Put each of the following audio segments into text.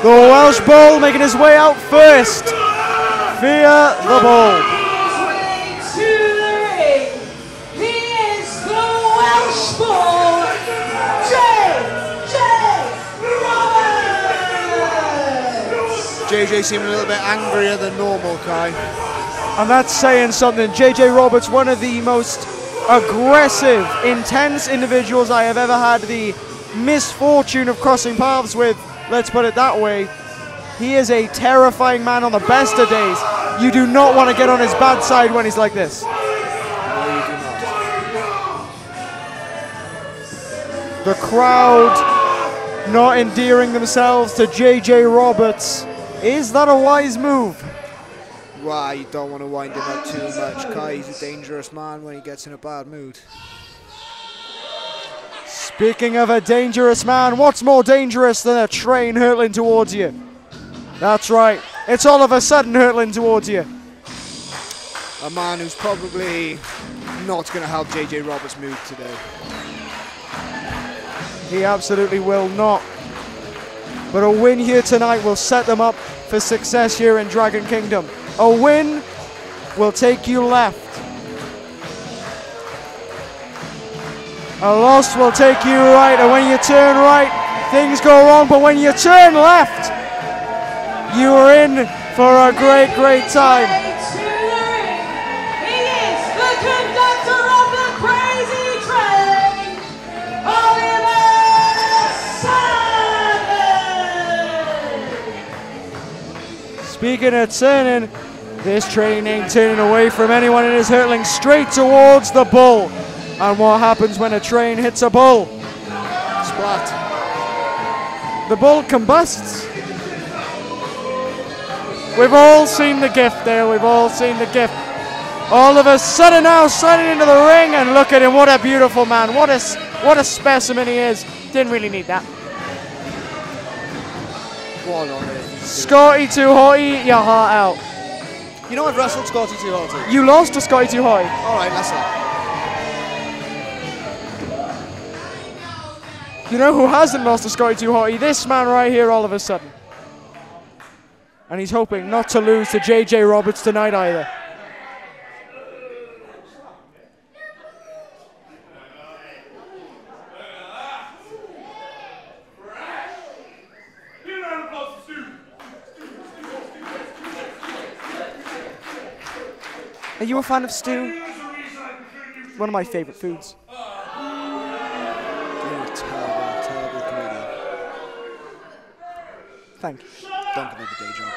The Welsh Bull making his way out first. Fear the Bull. To the ring. He is the Welsh Bull, J.J. Roberts. JJ seemed a little bit angrier than normal, Kai. And that's saying something. JJ Roberts, one of the most aggressive, intense individuals I have ever had the misfortune of crossing paths with. Let's put it that way. He is a terrifying man on the best of days. You do not want to get on his bad side when he's like this. No, you do not. The crowd not endearing themselves to JJ Roberts. Is that a wise move? Why, you don't want to wind him up too much, Kai. He's a dangerous man when he gets in a bad mood. Speaking of a dangerous man, what's more dangerous than a train hurtling towards you? That's right, it's all of a sudden hurtling towards you. A man who's probably not going to help JJ Roberts' mood today. He absolutely will not. But a win here tonight will set them up for success here in Dragon Kingdom. A win will take you left. A loss will take you right, and when you turn right, things go wrong, but when you turn left, you are in for a great, great time. To the ring. He is the conductor of the crazy train, Oliver Sanders. Speaking of turning, this train ain't turning away from anyone, it is hurtling straight towards the bull. And what happens when a train hits a bull? Splat. The bull combusts. We've all seen the gift, Dale. We've all seen the gift. All of a sudden now sliding into the ring, and look at him. What a beautiful man. What a specimen he is. Didn't really need that. What on earth? Scotty Too Hotty, eat your heart out. You know I've wrestled Scotty Too Hotty. You lost to Scotty Too Hotty. All right, listen. You know who hasn't lost to Scotty Too Hotty? This man right here all of a sudden. And he's hoping not to lose to JJ Roberts tonight either. Are you a fan of stew? One of my favorite foods. You're a terrible, terrible comedian. Thank you. Don't give up a day job.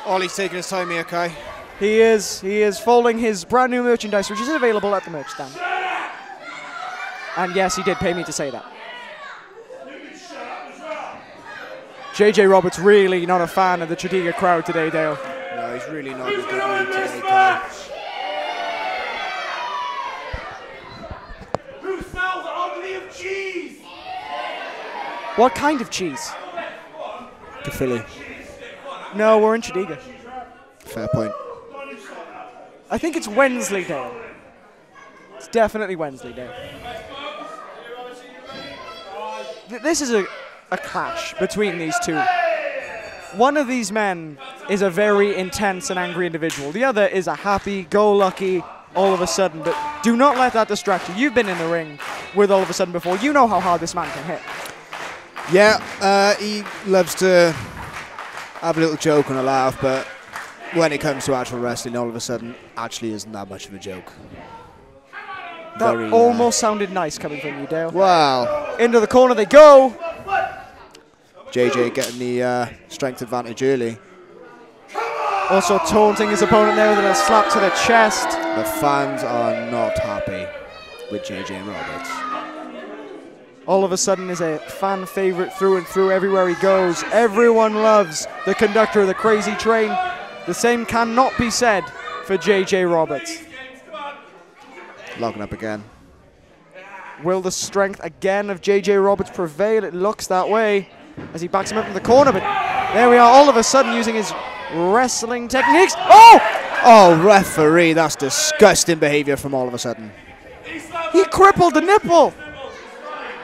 Ollie's taking his time here, Kai. He is folding his brand new merchandise, which is available at the merch stand. And yes, he did pay me to say that. JJ Roberts really not a fan of the Tredegar crowd today, Dale. No, he's really not a good mood today, Kai. Who smells ugly of cheese? What kind of cheese? Caerphilly. No, we're in Tredegar. Fair point. I think it's Wensleydale. It's definitely Wensleydale. This is a clash between these two. One of these men is a very intense and angry individual. The other is a happy-go-lucky all of a sudden. But do not let that distract you. You've been in the ring with all of a sudden before. You know how hard this man can hit. Yeah, he loves to have a little joke and a laugh, but when it comes to actual wrestling, all of a sudden, actually isn't that much of a joke. That almost sounded nice coming from you, Dale. Wow. Into the corner they go. JJ getting the strength advantage early. Also taunting his opponent there with a little slap to the chest. The fans are not happy with JJ Roberts. All of a sudden is a fan favorite through and through everywhere he goes. Everyone loves the conductor of the crazy train. The same cannot be said for JJ Roberts. Logging up again. Will the strength again of JJ Roberts prevail? It looks that way as he backs him up in the corner, but there we are, all of a sudden using his wrestling techniques. Oh! Oh, referee, that's disgusting behavior from all of a sudden. He crippled the nipple.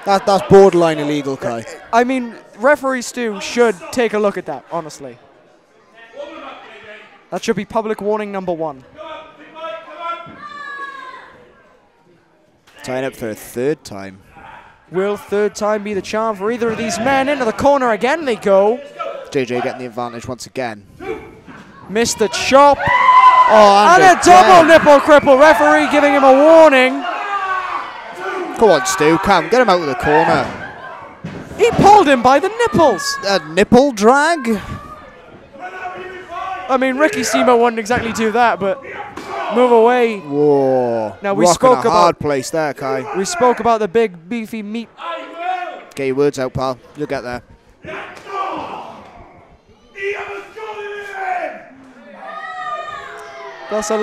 That's borderline illegal, Kai. I mean, referee Stu should take a look at that, honestly. That should be public warning number 1. Tying up for a third time. Will third time be the charm for either of these men? Into the corner again they go. JJ getting the advantage once again. Missed the chop. Oh, And a double nipple cripple. Referee giving him a warning. Come on, Stu. Come, get him out of the corner. He pulled him by the nipples. A nipple drag? I mean, Ricky Steamboat wouldn't exactly do that, but move away. Whoa. Now, we Rocking spoke a hard about- place there, Kai. We spoke about the big, beefy meat. Get your words out, pal. You'll get there. That's a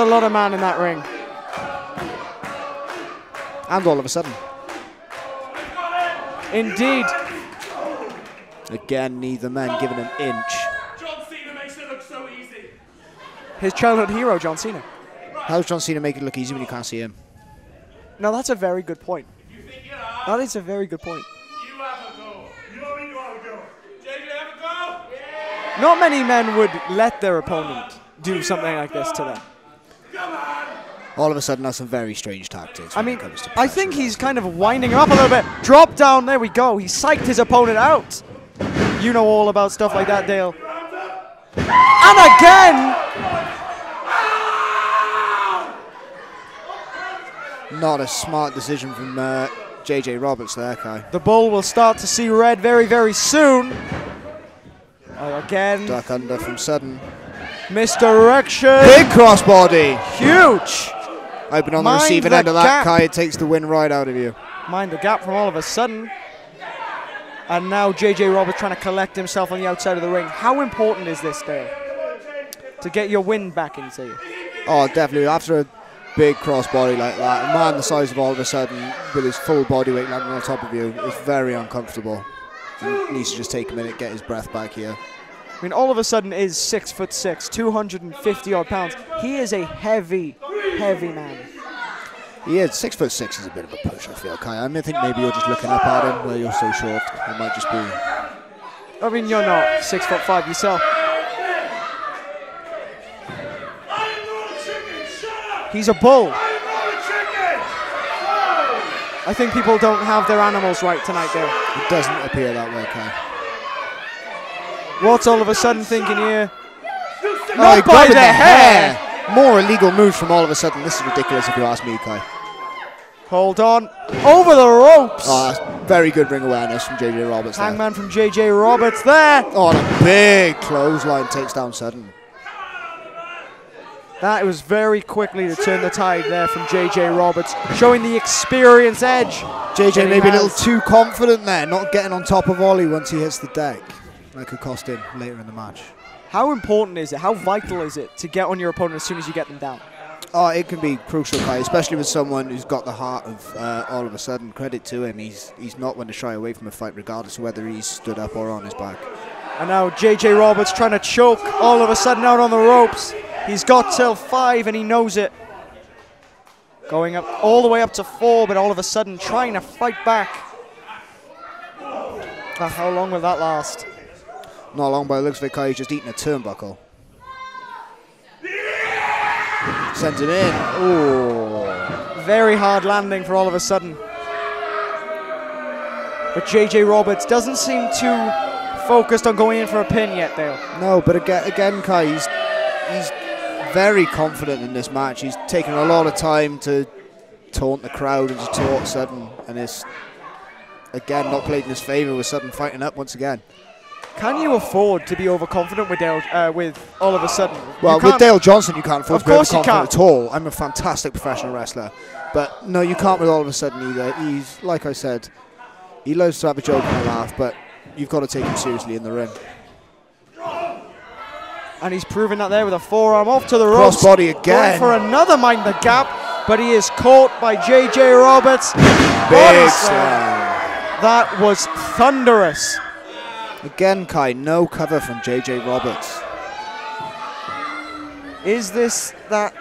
lot of man in that ring. And all of a sudden, Indeed. again, neither man given an inch. John Cena makes it look so easy. His childhood hero, John Cena. How's John Cena make it look easy when you can't see him? Now, that's a very good point. You think you are? That is a very good point. You have a go. You know you have a go. JJ, have a go. Yeah. Not many men would let their opponent do something like this to them. Come on. All of a sudden, that's some very strange tactics. I when mean, it comes to I think professional he's kind of winding him up a little bit. Drop down, there we go. He psyched his opponent out. You know all about stuff like that, Dale. And again! wrestling. Not a smart decision from JJ Roberts there, Kai. The Bull will start to see red very, very soon. Again, Duck under from Sudden. misdirection. Big crossbody. Huge. I've been on the Mind receiving the end of that, gap. Kai. It takes the win right out of you. Mind the gap from all of a sudden. And now JJ Roberts trying to collect himself on the outside of the ring. How important is this, Dale? To get your wind back into you. Oh, definitely. After a big crossbody like that, a man the size of All of a Sudden with his full body weight landing on top of you is very uncomfortable. He needs to just take a minute, get his breath back here. I mean, all of a sudden is 6'6", 250 odd pounds. He is a heavy, heavy man. He is 6'6" is a bit of a push, I feel, Kai. I think maybe you're just looking up at him where you're so short. It might just be. I mean, you're not 6'5" yourself. I'm not a chicken. Shut up. He's a bull. I'm not a chicken. I think people don't have their animals right tonight, Dale. It doesn't appear that way, Kai. What's all of a sudden thinking here? Oh, Not he by grabbed the hair. More illegal moves from All of a Sudden. This is ridiculous if you ask me, Kai. Hold on. Over the ropes. Oh, that's very good ring awareness from JJ Roberts there. Hangman from JJ Roberts there. Oh, and a big clothesline takes down Sudden. That was very quickly to turn the tide there from JJ Roberts, showing the experience edge. JJ that he maybe a little has. too confident there, not getting on top of Ollie once he hits the deck. That could cost him later in the match. How important is it? How vital is it to get on your opponent as soon as you get them down? Oh, it can be crucial, Kai, especially with someone who's got the heart of All of a Sudden. Credit to him. He's not one to shy away from a fight, regardless of whether he's stood up or on his back. And now JJ Roberts trying to choke all of a sudden out on the ropes. He's got till 5 and he knows it. Going up all the way up to 4, but all of a sudden trying to fight back. How long will that last? Not long by the looks of it, Kai. He's just eating a turnbuckle. Sends him in. Oh. Very hard landing for all of a sudden. But JJ Roberts doesn't seem too focused on going in for a pin yet, Dale. No, but again, Kai, he's very confident in this match. He's taken a lot of time to taunt the crowd and to taunt Sudden, and it's again not played in his favour with Sudden fighting up once again. Can you afford to be overconfident with Dale, with all of a sudden? Well, You with can't- Dale Johnson, you can't afford Of to be course you overconfident can't. at all. I'm a fantastic professional wrestler, but no, you can't with All of a Sudden either. He's, like I said, he loves to have a joke and a laugh, but you've got to take him seriously in the ring. And he's proven that there with a forearm off to the ropes. Crossbody again. Going for another mind the gap, but he is caught by JJ Roberts. Body Big slam. slam. That was thunderous. Again, Kai, no cover from JJ Roberts. Is this that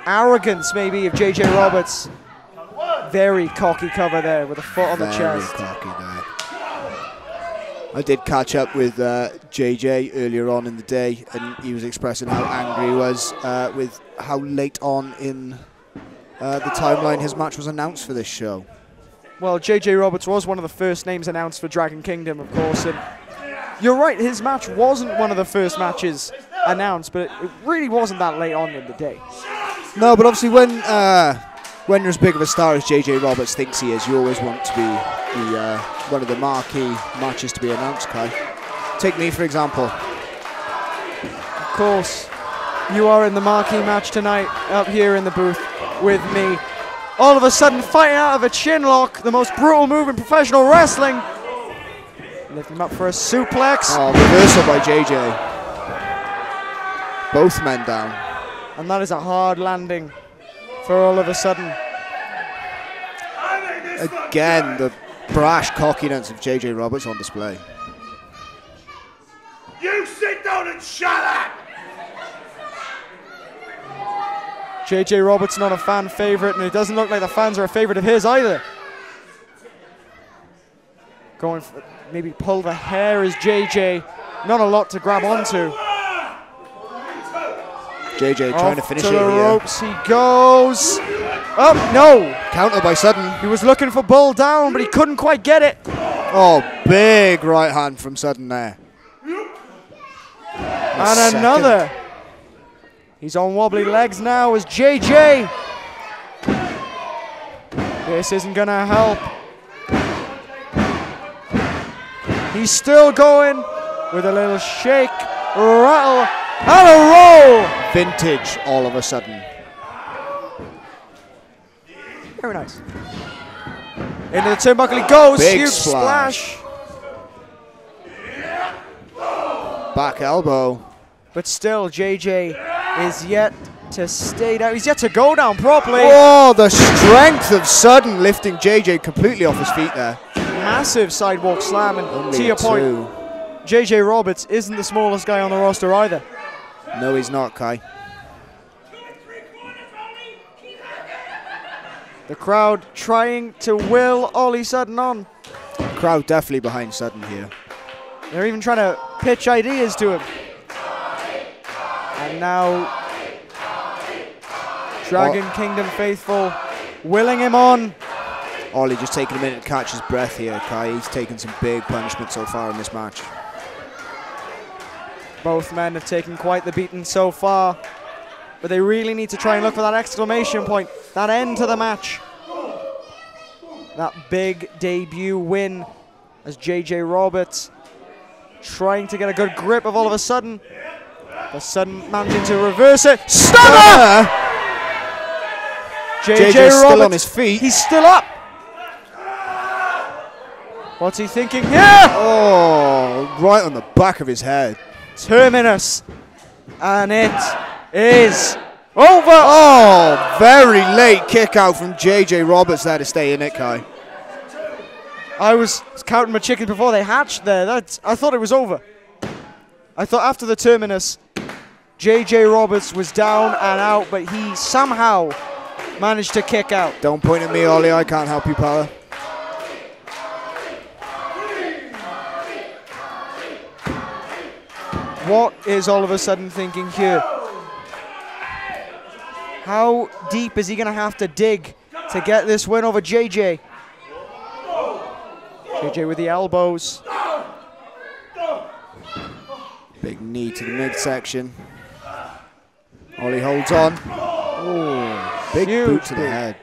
arrogance maybe of JJ Roberts very cocky cover there with a foot on the chest. Very cocky there. I did catch up with JJ earlier on in the day, and he was expressing how angry he was with how late on in the timeline his match was announced for this show. Well, JJ Roberts was one of the first names announced for Dragon Kingdom, of course, and you're right, his match wasn't one of the first matches announced, but it really wasn't that late on in the day. No, but obviously when you're as big of a star as JJ Roberts thinks he is, you always want to be the one of the marquee matches to be announced, Kai. Take me, for example. Of course, you are in the marquee match tonight, up here in the booth with me. All of a sudden, fighting out of a chin lock, the most brutal move in professional wrestling. Lift him up for a suplex. Oh, reversal by JJ. Both men down. And that is a hard landing for all of a sudden. Again, the brash cockiness of JJ Roberts on display. You sit down and shut up! JJ Roberts not a fan favorite, and it doesn't look like the fans are a favorite of his either. Going for maybe pull the hair is JJ. Not a lot to grab onto. JJ trying to finish it to the here. ropes he goes. Oh, no. Counter by Sutton. He was looking for Bull down, but he couldn't quite get it. Oh, big right hand from Sutton there. And another. He's on wobbly legs now as JJ. This isn't going to help. He's still going with a little shake, rattle, and a roll. Vintage all of a sudden. Very nice. Into the turnbuckle he goes. Big Huge splash. Back elbow. But still, JJ is yet to stay down. He's yet to go down properly. Oh, the strength of Sutton lifting JJ completely off his feet there. Massive sidewalk slam. And Only to your two. point, JJ Roberts isn't the smallest guy on the roster either. No, he's not, Kai. The crowd trying to will Ollie Sutton on. Crowd definitely behind Sutton here. They're even trying to pitch ideas to him. And now, Dragon Kingdom faithful willing him on. Ollie just taking a minute to catch his breath here, Kai. He's taken some big punishment so far in this match. Both men have taken quite the beating so far, but they really need to try and look for that exclamation point, that end to the match. That big debut win as JJ Roberts trying to get a good grip of all of a sudden. The Sutton managing to reverse it. Stunner! JJ's Roberts, still on his feet. He's still up. What's he thinking here? Oh, right on the back of his head. Terminus. And it is over. Oh, very late kick out from JJ Roberts there to stay in it, Kai. I was counting my chickens before they hatched there. I thought it was over. I thought after the terminus, JJ Roberts was down and out, but he somehow managed to kick out. Don't point at me, Ollie. I can't help you, pal. What is all of a sudden thinking here? How deep is he going to have to dig to get this win over JJ? JJ with the elbows. Big knee to the midsection. Ollie holds on. Oh, big Huge boot to the boot. head.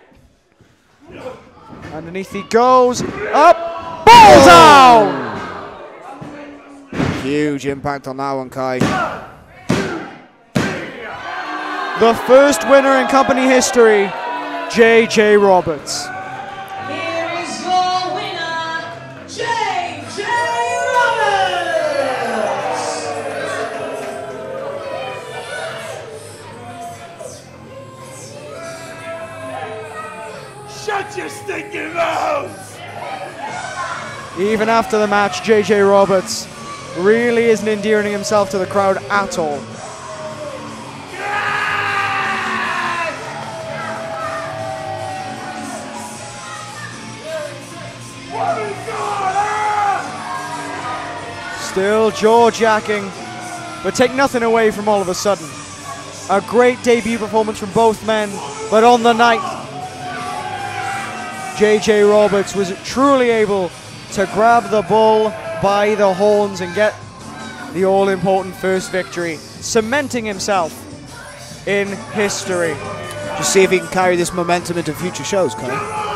Underneath he goes. Up. Ball down. Huge impact on that one, Kai. The first winner in company history, JJ Roberts. Here is your winner, JJ Roberts. Shut your stinking mouth! Even after the match, JJ Roberts really isn't endearing himself to the crowd at all. Still jaw-jacking, but take nothing away from All of a Sudden. A great debut performance from both men, but on the night, JJ Roberts was truly able to grab the bull by the horns and get the all-important first victory, cementing himself in history. Just see if he can carry this momentum into future shows, Kai.